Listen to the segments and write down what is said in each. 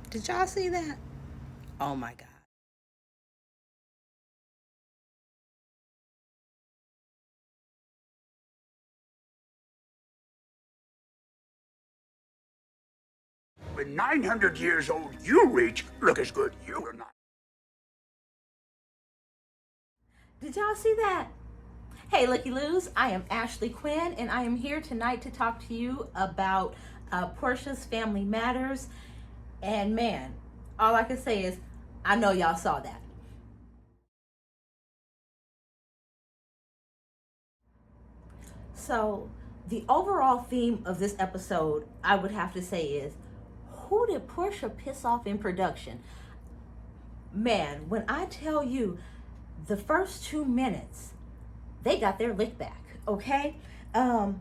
Did y'all see that? Oh my God. When 900 years old you reach, look as good you are not. Did y'all see that? Hey, Looky Loos, I am Ashley Quinn, and I am here tonight to talk to you about Porsha's Family Matters. And man, all I can say is, I know y'all saw that. So, the overall theme of this episode, I would have to say, is who did Porsha piss off in production? Man, when I tell you the first 2 minutes, they got their lick back, okay? How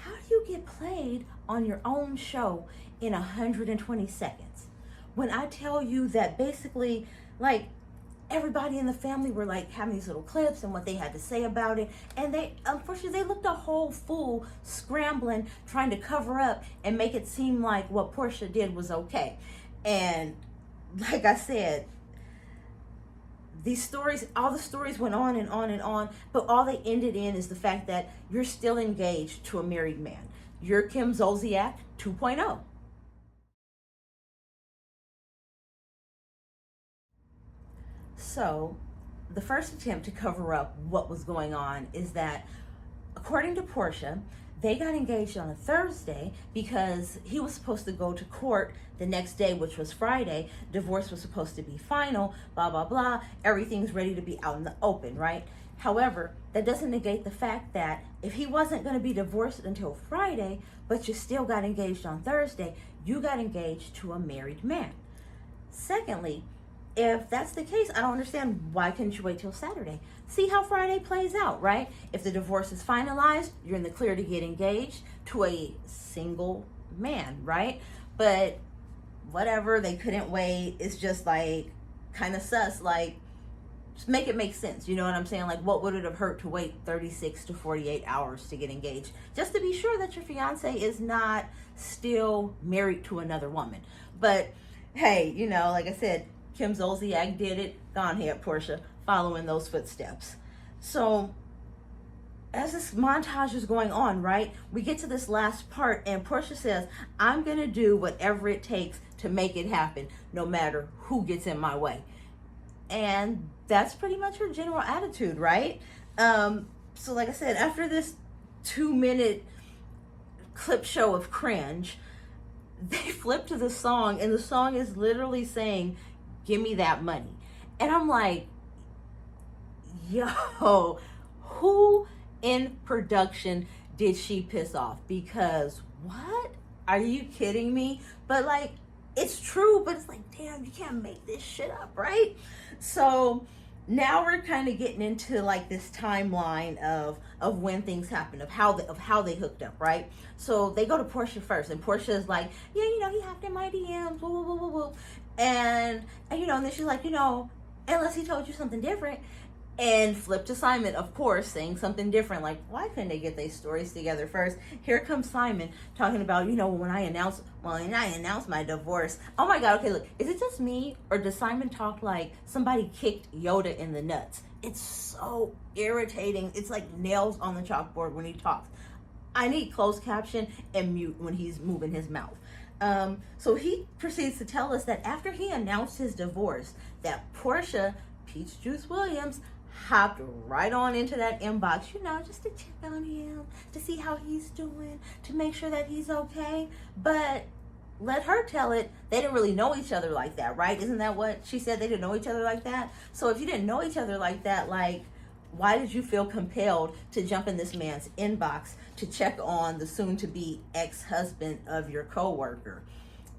do you get played on your own show in 120 seconds? When I tell you that basically, like, everybody in the family were like having these little clips and what they had to say about it, and they unfortunately they looked a whole fool scrambling trying to cover up and make it seem like what Porsha did was okay. And like I said, these stories, all the stories went on and on and on, but all they ended in is the fact that you're still engaged to a married man. You're Kim Zolciak 2.0. So, the first attempt to cover up what was going on is that, according to Porsha, they got engaged on a Thursday because he was supposed to go to court the next day, which was Friday. Divorce was supposed to be final, blah, blah, blah. Everything's ready to be out in the open, right? However, that doesn't negate the fact that if he wasn't going to be divorced until Friday, but you still got engaged on Thursday, you got engaged to a married man. Secondly, if that's the case, I don't understand why couldn't you wait till Saturday? See how Friday plays out, right? If the divorce is finalized, you're in the clear to get engaged to a single man, right? But whatever, they couldn't wait. It's just like kind of sus. Like, just make it make sense. You know what I'm saying? Like, what would it have hurt to wait 36 to 48 hours to get engaged? Just to be sure that your fiance is not still married to another woman. But hey, you know, like I said, Kim Zolciak did it. Go on ahead, Porsha, following those footsteps. So, as this montage is going on, right, we get to this last part, and Porsha says, I'm going to do whatever it takes to make it happen, no matter who gets in my way. And that's pretty much her general attitude, right? So, like I said, after this 2-minute clip show of cringe, they flip to the song, and the song is literally saying, give me that money. And I'm like, yo, who in production did she piss off? Because what? Are you kidding me? But like, it's true, but it's like, damn, you can't make this shit up, right? So now we're kind of getting into like this timeline of when things happen, of how they hooked up, right? So they go to Porsha first, and Porsha is like, yeah, you know, he hopped in my DMs, woo, woo, woo, woo, woo. And you know, and then she's like, you know, unless he told you something different. And flip to Simon, of course, saying something different. Like, why couldn't they get their stories together first? Here comes Simon talking about, you know, when I announced my divorce. Oh my God, okay, look, is it just me, or does Simon talk like somebody kicked Yoda in the nuts? It's so irritating. It's like nails on the chalkboard when he talks. I need closed caption and mute when he's moving his mouth. So he proceeds to tell us that after he announced his divorce, that Porsha Peach Juice Williams hopped right on into that inbox, you know, just to check on him, to see how he's doing, to make sure that he's okay. But let her tell it, they didn't really know each other like that, right? Isn't that what she said? They didn't know each other like that. So if you didn't know each other like that, like, why did you feel compelled to jump in this man's inbox to check on the soon-to-be ex-husband of your coworker?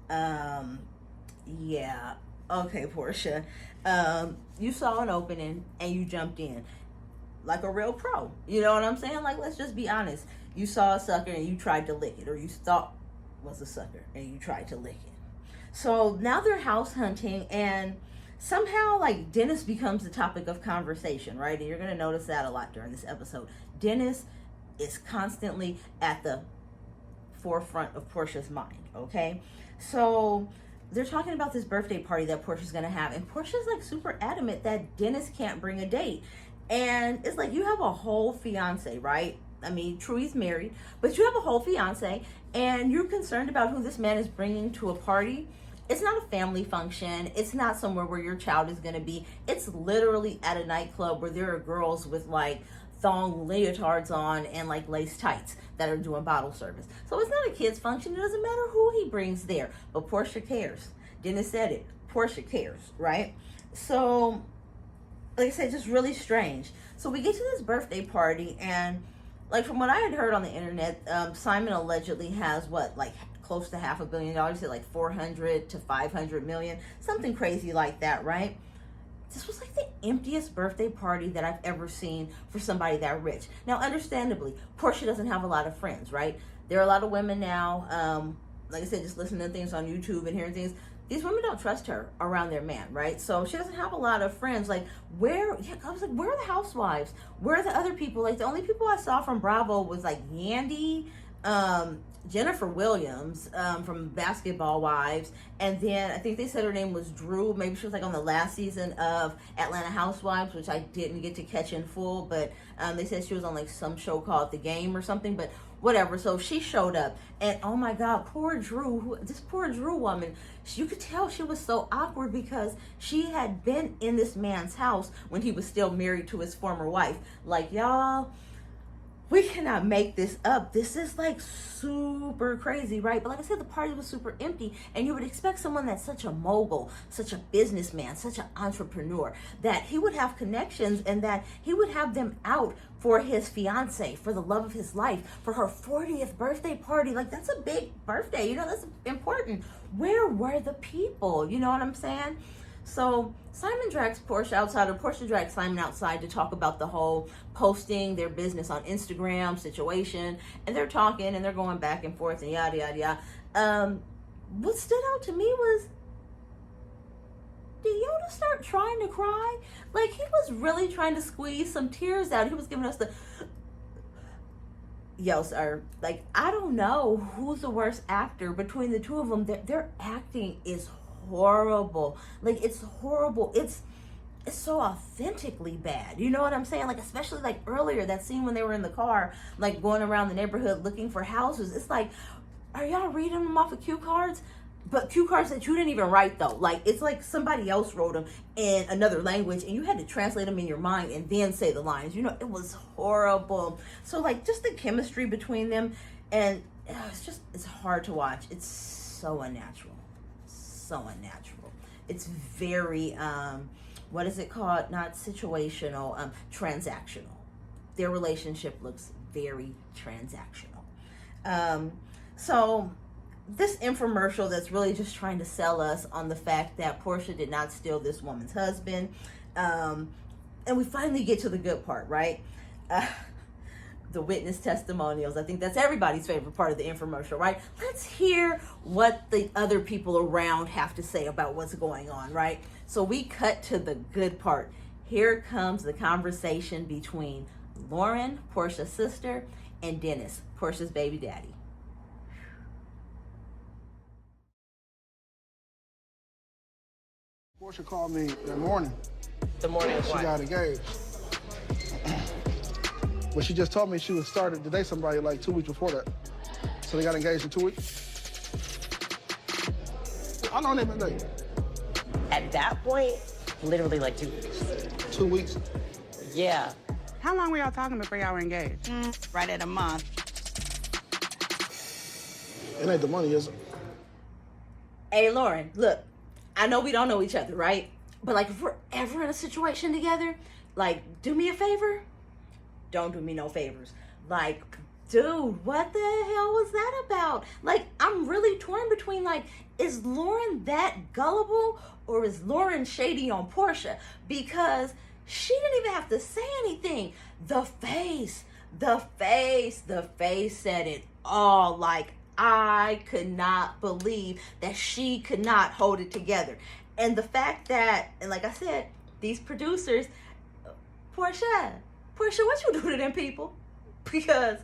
Yeah. Okay, Porsha. You saw an opening and you jumped in like a real pro. You know what I'm saying? Like, let's just be honest. You saw a sucker and you tried to lick it, or you thought was a sucker and you tried to lick it. So now they're house hunting, and somehow, like, Dennis becomes the topic of conversation, right? And you're going to notice that a lot during this episode. Dennis is constantly at the forefront of Porsha's mind, okay? So they're talking about this birthday party that Porsha's gonna have, and Porsha's like super adamant that Dennis can't bring a date. And it's like, you have a whole fiance, right? I mean, true, he's married, but you have a whole fiance, and you're concerned about who this man is bringing to a party. It's not a family function. It's not somewhere where your child is going to be. It's literally at a nightclub where there are girls with like thong leotards on and like lace tights that are doing bottle service. So it's not a kid's function. It doesn't matter who he brings there, but Porsha cares. Dennis said it. Porsha cares, right? So, like I said, just really strange. So we get to this birthday party, and like from what I had heard on the internet, Simon allegedly has like close to $500 million. He said like 400 to 500 million, something crazy like that, right? This was like the emptiest birthday party that I've ever seen for somebody that rich. Now, understandably, Porsha doesn't have a lot of friends, right? There are a lot of women now, like I said, just listening to things on YouTube and hearing things. These women don't trust her around their man, right? So she doesn't have a lot of friends. Like, I was like, where are the housewives? Where are the other people? Like, the only people I saw from Bravo was like Yandy, Jennifer Williams from Basketball Wives, and then I think they said her name was Drew. Maybe she was like on the last season of Atlanta Housewives, which I didn't get to catch in full, but they said she was on like some show called The Game or something, but whatever. So she showed up, and oh my God, poor Drew, this poor Drew woman, you could tell she was so awkward because she had been in this man's house when he was still married to his former wife. Like, y'all, we cannot make this up. This is like super crazy, right? But like I said, the party was super empty, and you would expect someone that's such a mogul, such a businessman, such an entrepreneur, that he would have connections and that he would have them out for his fiance, for the love of his life, for her 40th birthday party. Like, that's a big birthday, you know, that's important. Where were the people? You know what I'm saying? So Simon drags Porsha outside, or Porsha drags Simon outside to talk about the whole posting their business on Instagram situation. And they're talking and they're going back and forth and yada, yada, yada. What stood out to me was, did Yoda start trying to cry? Like, he was really trying to squeeze some tears out. He was giving us the, yo, sir, like, I don't know who's the worst actor between the two of them. Their acting is horrible. Like, it's horrible. It's so authentically bad. You know what I'm saying? Like, especially like earlier, that scene when they were in the car, like going around the neighborhood looking for houses. It's like, are y'all reading them off of cue cards? But cue cards that you didn't even write, though. Like, it's like somebody else wrote them in another language and you had to translate them in your mind and then say the lines. You know, it was horrible. So like, just the chemistry between them, and it's hard to watch. It's so unnatural. So unnatural. It's very what is it called? Not situational, transactional. Their relationship looks very transactional. So this infomercial that's really just trying to sell us on the fact that Porsha did not steal this woman's husband, and we finally get to the good part, right? The witness testimonials. I think that's everybody's favorite part of the infomercial, right? Let's hear what the other people around have to say about what's going on, right? So we cut to the good part. Here comes the conversation between Lauren, Porsha's sister, and Dennis, Porsha's baby daddy. Porsha called me that morning. The morning of She what? got engaged. But she just told me she was started to date somebody like 2 weeks before that. So they got engaged in 2 weeks. How long they been dating? At that point, literally like 2 weeks. 2 weeks. Yeah. How long were y'all talking before y'all were engaged? Right at a month. It ain't the money, is it? Hey, Lauren, look, I know we don't know each other, right? But like, if we're ever in a situation together, like, do me a favor. Don't do me no favors. Like, dude, what the hell was that about? Like, I'm really torn between, like, is Lauren that gullible or is Lauren shady on Porsha? Because she didn't even have to say anything. The face said it all. Like, I could not believe that she could not hold it together. And the fact that, and like I said, these producers, Porsha, what you do to them people? Because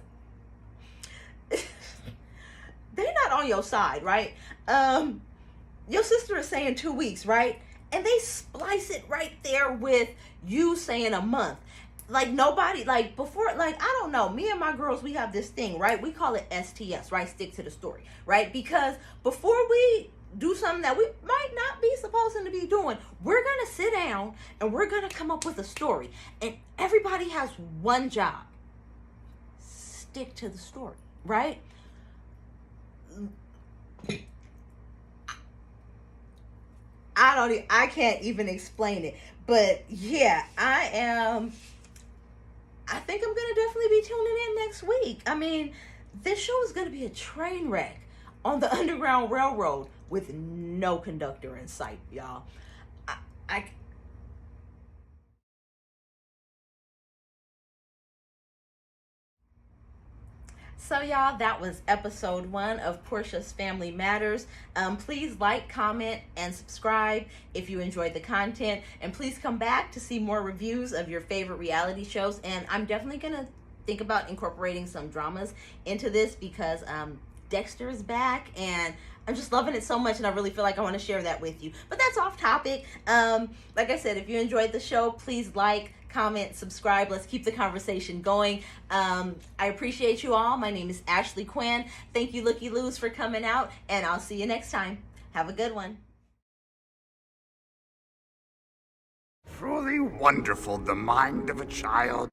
they're not on your side, right? your sister is saying 2 weeks, right? And they splice it right there with you saying a month. Like nobody, like before, like I don't know, me and my girls, we have this thing, right? We call it STS, right? Stick to the story, right? Because before we do something that we might not be supposed to be doing, we're gonna sit down and we're gonna come up with a story. And everybody has one job: stick to the story, right? I can't even explain it. But yeah, I think I'm gonna definitely be tuning in next week. I mean, this show is gonna be a train wreck on the Underground Railroad with no conductor in sight, y'all. I So y'all, that was episode 1 of Porsha's Family Matters. Please like, comment, and subscribe if you enjoyed the content. And please come back to see more reviews of your favorite reality shows. And I'm definitely going to think about incorporating some dramas into this because Dexter is back and I'm just loving it so much, and I really feel like I want to share that with you. But that's off topic. Like I said, if you enjoyed the show, please like, comment, subscribe. Let's keep the conversation going. I appreciate you all. My name is Ashley Quinn. Thank you, Looky Loos, for coming out, and I'll see you next time. Have a good one. Truly wonderful, the mind of a child.